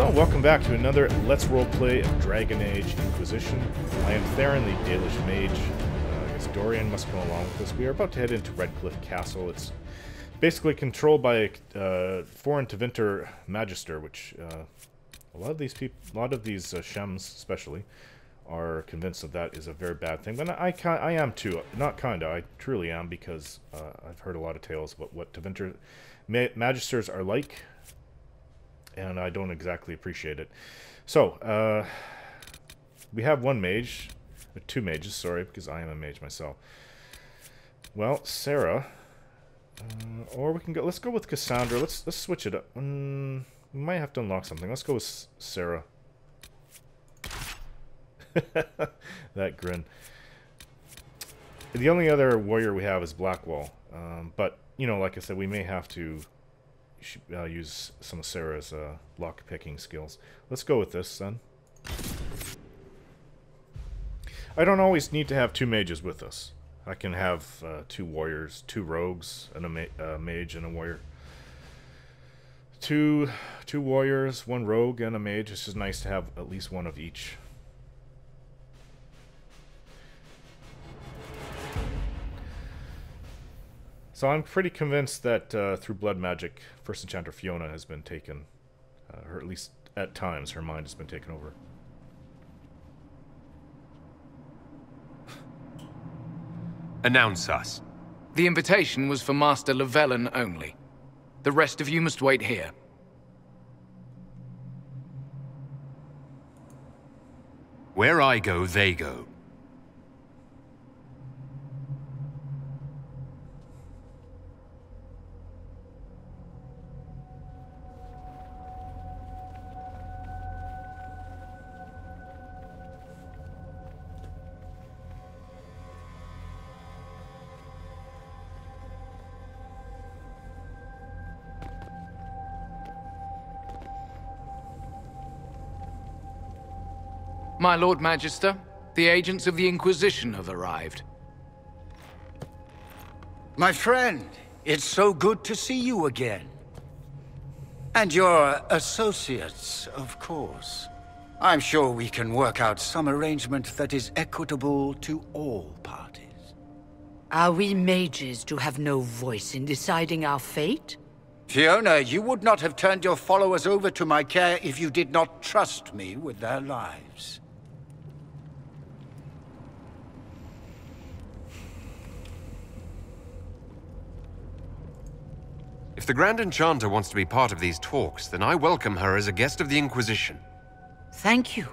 Well, welcome back to another Let's Roleplay of Dragon Age Inquisition. I am Theron, the Dalish mage. I guess Dorian must come along with us. We are about to head into Redcliff Castle. It's basically controlled by a foreign Tevinter Magister, which a lot of these Shems, especially, are convinced that is a very bad thing. But I am too. Not kinda. I truly am, because I've heard a lot of tales about what Tevinter Magisters are like, and I don't exactly appreciate it. So, we have one mage, or two mages, sorry, because I am a mage myself. Well, Sarah, or we can go. Let's go with Cassandra. Let's switch it up. We might have to unlock something. Let's go with Sarah. That grin. The only other warrior we have is Blackwall, but you know, like I said, we may have to use some of Sarah's lock-picking skills. Let's go with this, then. I don't always need to have two mages with us. I can have two warriors, two rogues, and a mage and a warrior. Two warriors, one rogue, and a mage. It's just nice to have at least one of each. So I'm pretty convinced that through blood magic, First Enchanter Fiona has been taken, or at least at times her mind has been taken over. Announce us. The invitation was for Master Llewellyn only. The rest of you must wait here. Where I go, they go. My Lord Magister, the agents of the Inquisition have arrived. My friend, it's so good to see you again. And your associates, of course. I'm sure we can work out some arrangement that is equitable to all parties. Are we mages to have no voice in deciding our fate? Fiona, you would not have turned your followers over to my care if you did not trust me with their lives. If the Grand Enchanter wants to be part of these talks, then I welcome her as a guest of the Inquisition. Thank you.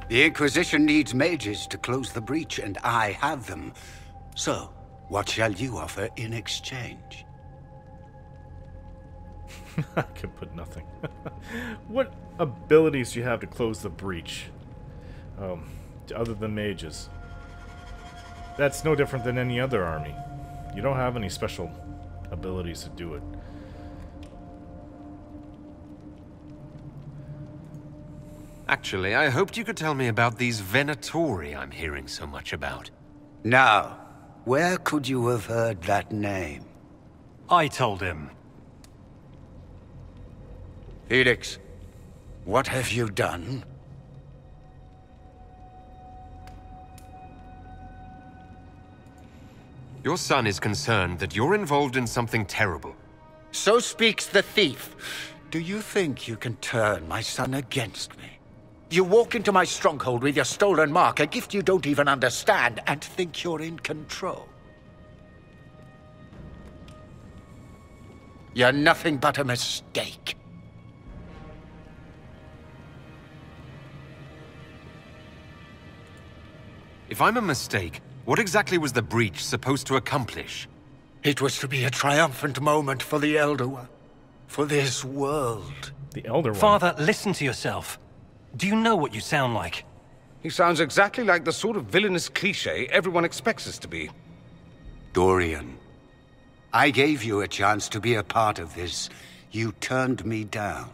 The Inquisition needs mages to close the breach, and I have them. So, what shall you offer in exchange? I can put nothing. What abilities do you have to close the breach? Other than mages. That's no different than any other army. You don't have any special abilities to do it. Actually, I hoped you could tell me about these Venatori I'm hearing so much about. Now, where could you have heard that name? I told him. Felix, what have you done? Your son is concerned that you're involved in something terrible. So speaks the thief. Do you think you can turn my son against me? You walk into my stronghold with your stolen mark, a gift you don't even understand, and think you're in control. You're nothing but a mistake. If I'm a mistake, what exactly was the breach supposed to accomplish? It was to be a triumphant moment for the Elder One. For this world. The Elder One? Father, listen to yourself. Do you know what you sound like? He sounds exactly like the sort of villainous cliché everyone expects us to be. Dorian, I gave you a chance to be a part of this. You turned me down.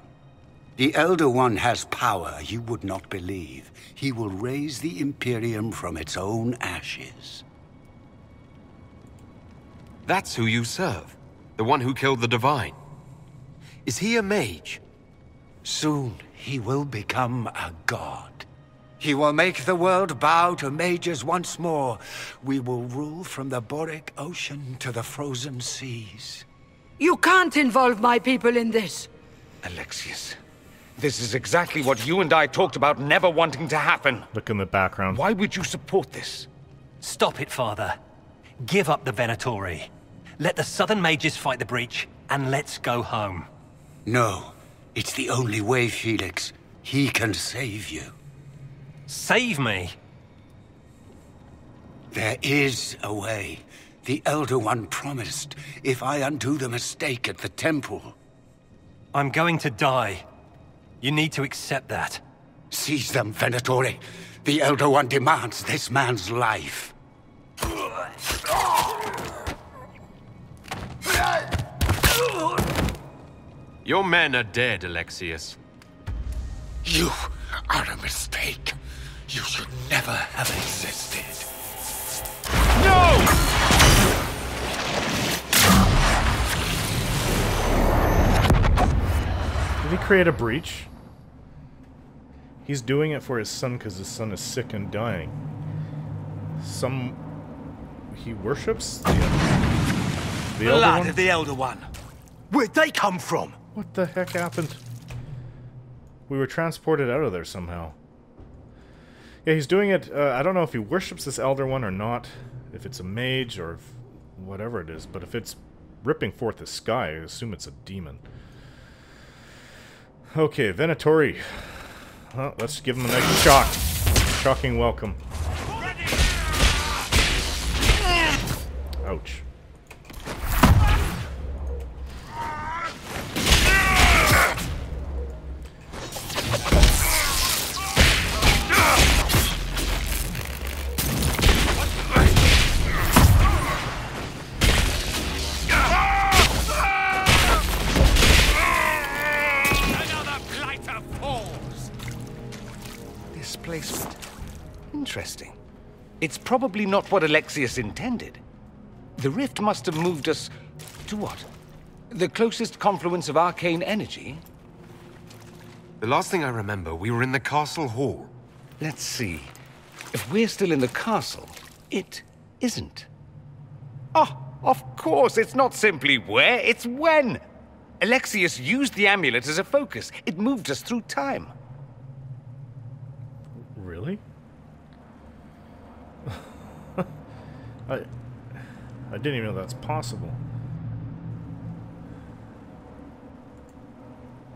The Elder One has power you would not believe. He will raise the Imperium from its own ashes. That's who you serve. The one who killed the Divine. Is he a mage? Soon he will become a god. He will make the world bow to mages once more. We will rule from the Boric Ocean to the frozen seas. You can't involve my people in this. Alexius, this is exactly what you and I talked about never wanting to happen. Look in the background. Why would you support this? Stop it, Father. Give up the Venatori. Let the Southern Mages fight the breach, and let's go home. No, it's the only way, Felix. He can save you. Save me? There is a way. The Elder One promised, if I undo the mistake at the temple. I'm going to die. You need to accept that. Seize them, Venatori. The Elder One demands this man's life. Your men are dead, Alexius. You are a mistake. You should never have existed. No! Did he create a breach? He's doing it for his son because his son is sick and dying. He worships the Elder Blood One? of the Elder One. Where'd they come from? What the heck happened? We were transported out of there somehow. Yeah, he's doing it. I don't know if he worships this Elder One or not. If it's a mage or whatever it is. But if it's ripping forth the sky, I assume it's a demon. Okay, Venatori. Well, let's give him a nice shock. Shocking welcome. Ouch. Displacement. Interesting. It's probably not what Alexius intended. The rift must have moved us to what? The closest confluence of arcane energy? The last thing I remember, we were in the castle hall. Let's see. If we're still in the castle, it isn't. Oh, of course, it's not simply where, it's when. Alexius used the amulet as a focus. It moved us through time. Really? I didn't even know that's possible.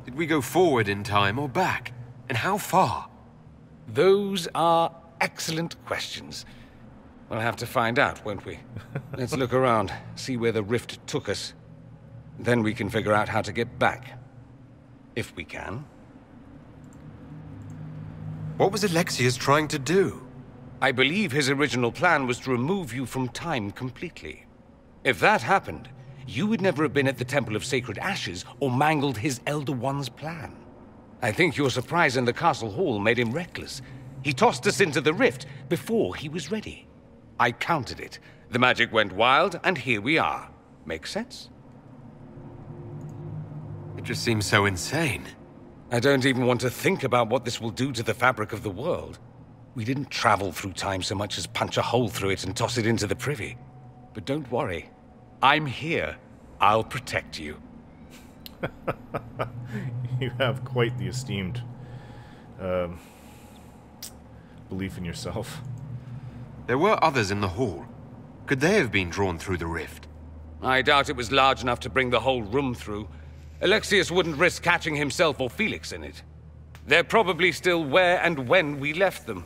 Did we go forward in time or back? And how far? Those are excellent questions. We'll have to find out, won't we? Let's look around, see where the rift took us. Then we can figure out how to get back. If we can. What was Alexius trying to do? I believe his original plan was to remove you from time completely. If that happened, you would never have been at the Temple of Sacred Ashes or mangled his Elder One's plan. I think your surprise in the castle hall made him reckless. He tossed us into the rift before he was ready. I counted it. The magic went wild, and here we are. Make sense? It just seems so insane. I don't even want to think about what this will do to the fabric of the world. We didn't travel through time so much as punch a hole through it and toss it into the privy. But don't worry. I'm here. I'll protect you. You have quite the esteemed belief in yourself. There were others in the hall. Could they have been drawn through the rift? I doubt it was large enough to bring the whole room through. Alexius wouldn't risk catching himself or Felix in it. They're probably still where and when we left them.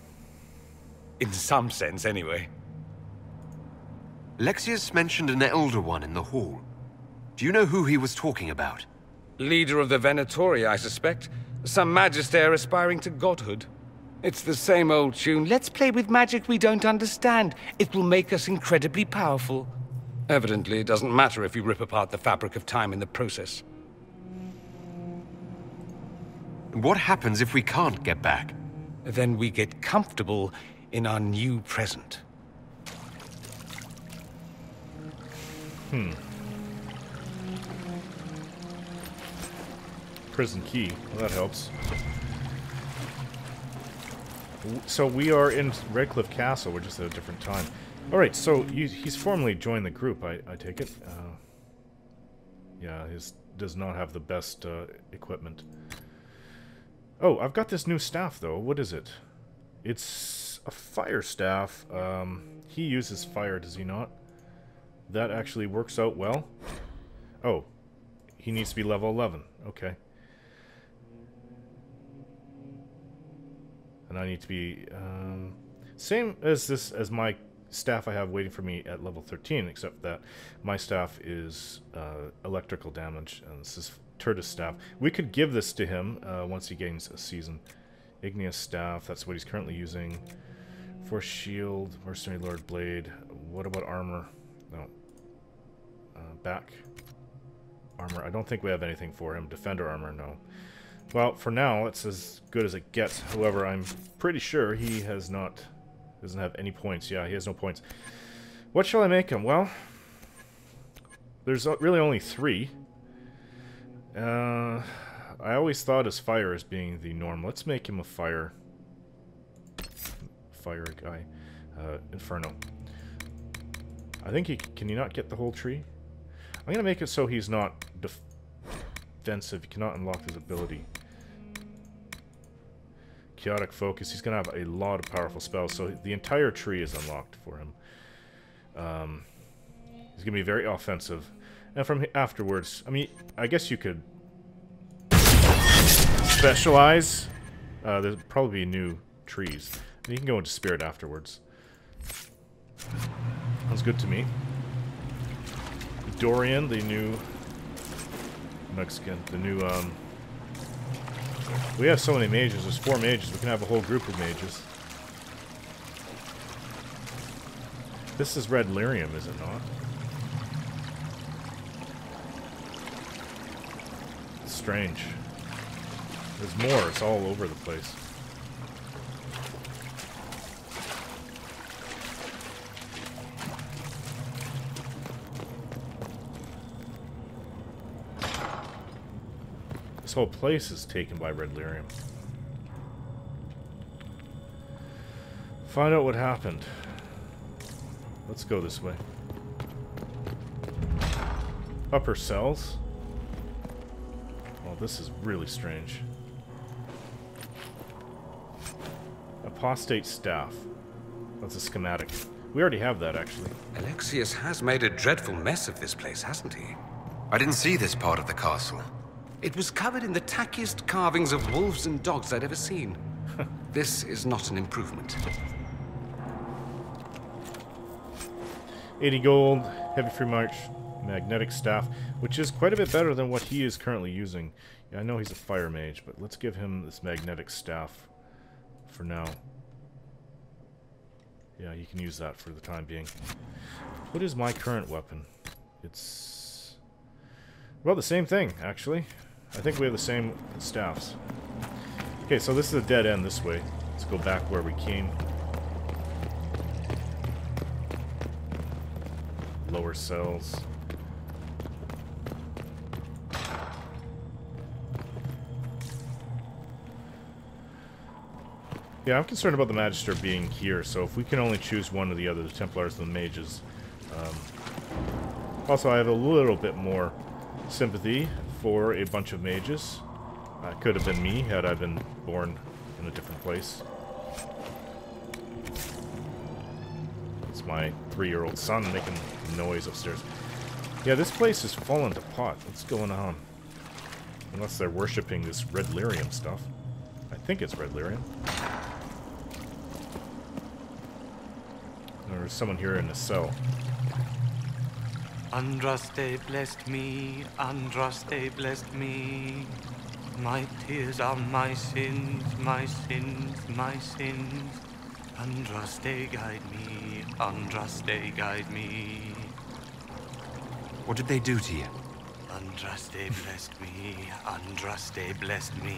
In some sense, anyway. Alexius mentioned an Elder One in the hall. Do you know who he was talking about? Leader of the Venatori, I suspect. Some Magister aspiring to godhood. It's the same old tune. Let's play with magic we don't understand. It will make us incredibly powerful. Evidently, it doesn't matter if you rip apart the fabric of time in the process. What happens if we can't get back? Then we get comfortable in our new present. Prison key. Well, that helps. So we are in Redcliff Castle. We're just at a different time. Alright, so he's formally joined the group, I take it. Yeah, his does not have the best equipment. Oh, I've got this new staff, though. What is it? It's a fire staff. He uses fire, does he not? That actually works out well. Oh, he needs to be level 11. Okay. And I need to be same as my staff I have waiting for me at level 13, except that my staff is electrical damage, and this is Turtis staff. We could give this to him once he gains a season. Igneous staff, that's what he's currently using. Force shield, mercenary lord blade. What about armor? No. Back armor. I don't think we have anything for him. Defender armor, no. Well, for now, it's as good as it gets. However, I'm pretty sure he doesn't have any points. Yeah, he has no points. What shall I make him? Well, there's really only 3. I always thought his fire as being the norm. Let's make him a fire guy. Inferno. I think can you not get the whole tree? I'm gonna make it so he's not defensive. He cannot unlock his ability. Chaotic focus. He's gonna have a lot of powerful spells, so the entire tree is unlocked for him. He's gonna be very offensive, and from afterwards, I mean, I guess you could specialize. There'll probably be new trees. And you can go into spirit afterwards. Sounds good to me. Dorian, the new Mexican, the new we have so many mages. There's 4 mages. We can have a whole group of mages. This is red lyrium, is it not? It's strange. There's more. It's all over the place. This whole place is taken by red lyrium. Find out what happened. Let's go this way. Upper cells? Oh, this is really strange. Apostate staff. That's a schematic. We already have that, actually. Alexius has made a dreadful mess of this place, hasn't he? I didn't see this part of the castle. It was covered in the tackiest carvings of wolves and dogs I'd ever seen. This is not an improvement. 80 gold, heavy free march, magnetic staff, which is quite a bit better than what he is currently using. Yeah, I know he's a fire mage, but let's give him this magnetic staff for now. Yeah, you can use that for the time being. What is my current weapon? It's... well, the same thing, actually. I think we have the same staffs. Okay, so this is a dead end this way. Let's go back where we came. Lower cells. Yeah, I'm concerned about the Magister being here, so if we can only choose one or the other, the Templars and the Mages. Also, I have a little bit more sympathy for a bunch of mages. Could have been me had I been born in a different place. It's my 3-year-old son making noise upstairs. Yeah, this place is falling to pot. What's going on? Unless they're worshipping this red lyrium stuff. I think it's red lyrium. There's someone here in the cell. Andraste blessed me, Andraste blessed me. My tears are my sins, my sins, my sins. Andraste guide me, Andraste guide me. What did they do to you? Andraste blessed me, Andraste blessed me.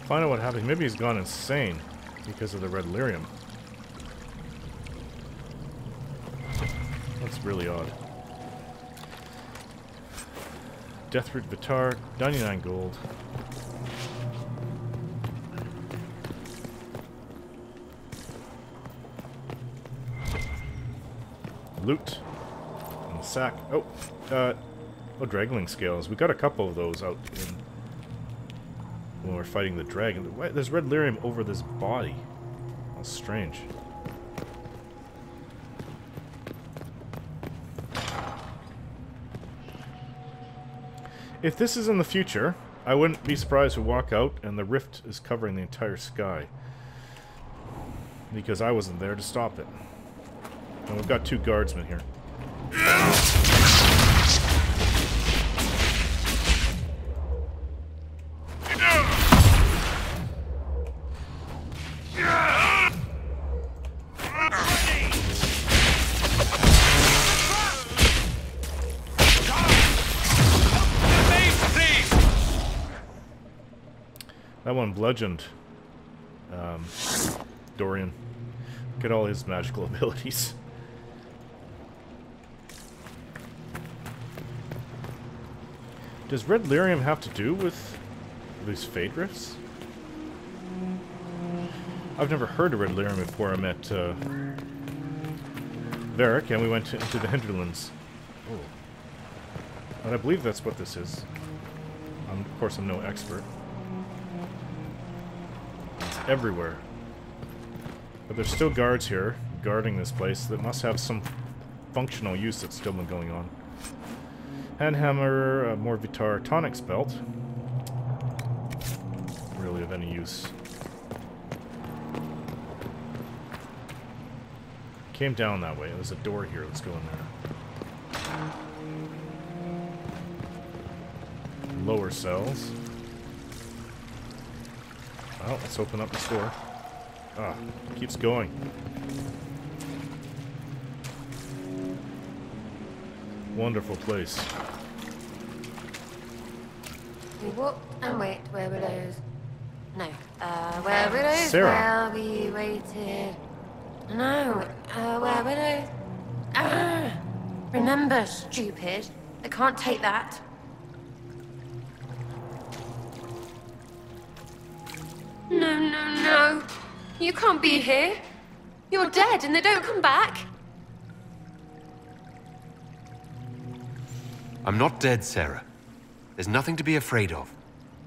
Find out what happened. Maybe he's gone insane because of the red lyrium. Let's really odd. Deathroot Vitar, 99 gold. Loot. In the sack. Oh, Dragling scales. We got a couple of those out in when we're fighting the dragon. Why, there's red lyrium over this body. That's strange. If this is in the future, I wouldn't be surprised to walk out and the rift is covering the entire sky. Because I wasn't there to stop it. And we've got 2 guardsmen here. That one bludgeoned Dorian. Look at all his magical abilities. Does red lyrium have to do with these fade rifts? I've never heard of red lyrium before I met Varric and we went into the hinterlands. Oh. And I believe that's what this is. Of course, I'm no expert. Everywhere. But there's still guards here guarding this place that must have some functional use that's still been going on. Handhammer, more Vitar tonics belt. Really of any use. Came down that way. There's a door here. Let's go in there. Lower cells. Well, let's open up this door. Ah, keeps going. Wonderful place. We walked and wait where widows. No, where widows. Sarah. Well, we waited. No, where widows. Ah, remember, stupid. I can't take that. No, no, no. You can't be here. You're dead and they don't come back. I'm not dead, Sarah. There's nothing to be afraid of.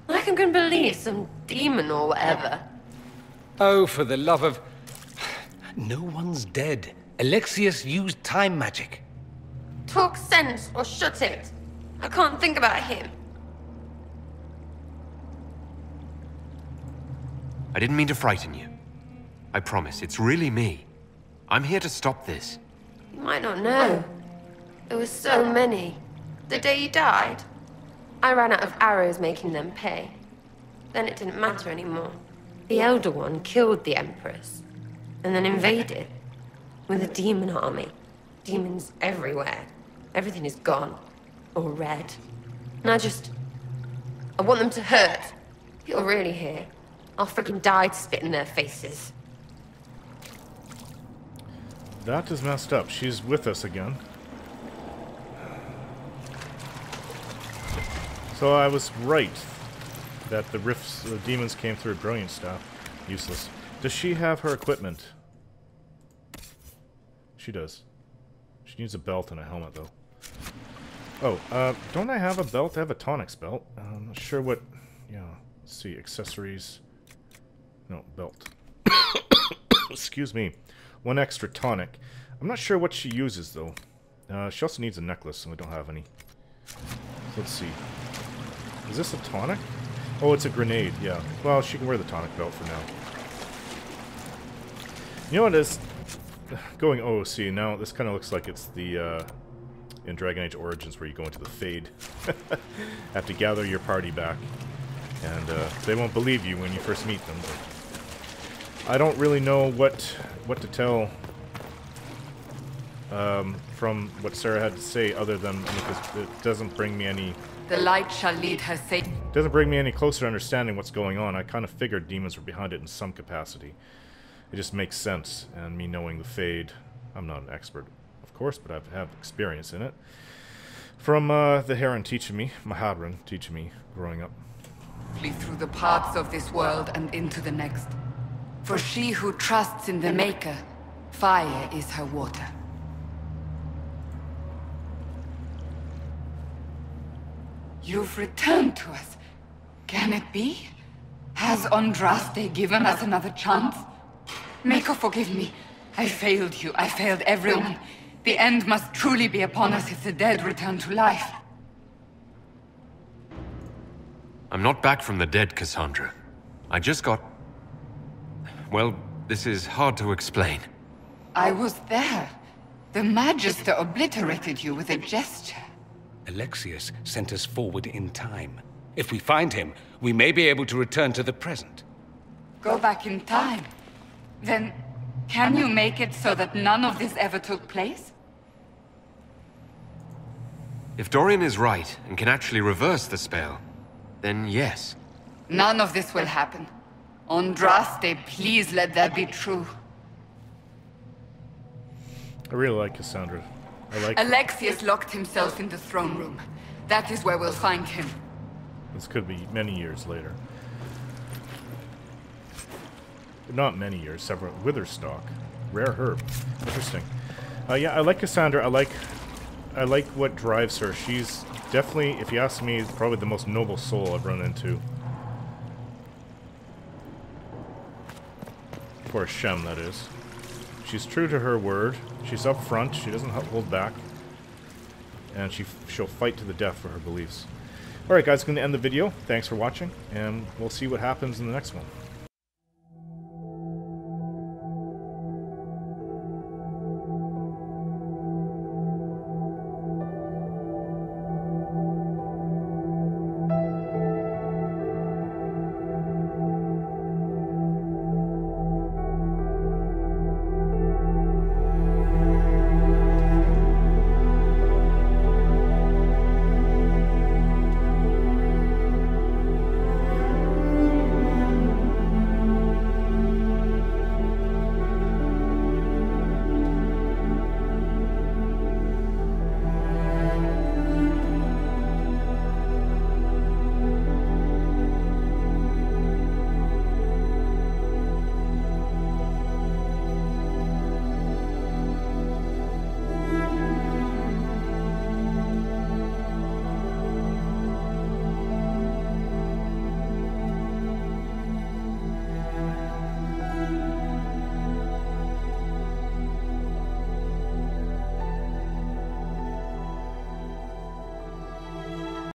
Like I'm gonna believe some demon or whatever. Oh, for the love of... No one's dead. Alexius used time magic. Talk sense or shut it. I can't think about him. I didn't mean to frighten you. I promise, it's really me. I'm here to stop this. You might not know. There were so many. The day you died, I ran out of arrows making them pay. Then it didn't matter anymore. The Elder One killed the Empress, and then invaded. With a demon army. Demons everywhere. Everything is gone. Or red. And I want them to hurt. If you're really here, I'll freaking die to spit in their faces. That is messed up. She's with us again. So I was right that the rifts, the demons came through a brilliant staff. Useless. Does she have her equipment? She does. She needs a belt and a helmet, though. Oh, don't I have a belt? I have a tonics belt. I'm not sure what... Yeah, let's see. Accessories. No, belt. Excuse me. 1 extra tonic. I'm not sure what she uses, though. She also needs a necklace, and we don't have any. So let's see. Is this a tonic? Oh, it's a grenade, yeah. Well, she can wear the tonic belt for now. You know what it is? Going OOC, now this kind of looks like it's the, in Dragon Age Origins where you go into the Fade. Have to gather your party back. And, they won't believe you when you first meet them. But I don't really know what to tell, from what Sarah had to say other than, because it doesn't bring me any... The light shall lead her safe. Doesn't bring me any closer to understanding what's going on. I kind of figured demons were behind it in some capacity. It just makes sense, and me knowing the Fade, I'm not an expert, of of course, but I have experience in it. From the Heron teaching me, Mahadran teaching me growing up. Through the paths of this world and into the next. For she who trusts in the Maker, fire is her water. You've returned to us. Can it be? Has Andraste given us another chance? Maker, forgive me. I failed you. I failed everyone. The end must truly be upon us if the dead return to life. I'm not back from the dead, Cassandra. I just got... Well, this is hard to explain. I was there. The Magister obliterated you with a gesture. Alexius sent us forward in time. If we find him, we may be able to return to the present. Go back in time? Then, can you make it so that none of this ever took place? If Dorian is right, and can actually reverse the spell, then yes. None of this will happen. Andraste, please let that be true. I really like Cassandra. Alexius locked himself in the throne room. That is where we'll find him. This could be many years later. Not many years, several. Witherstock. Rare herb. Interesting. Yeah, I like Cassandra. I like what drives her. She's definitely, if you ask me, probably the most noble soul I've run into. For a Shem, that is. She's true to her word. She's up front. She doesn't hold back. And she'll fight to the death for her beliefs. Alright guys, going to end the video. Thanks for watching, and we'll see what happens in the next one.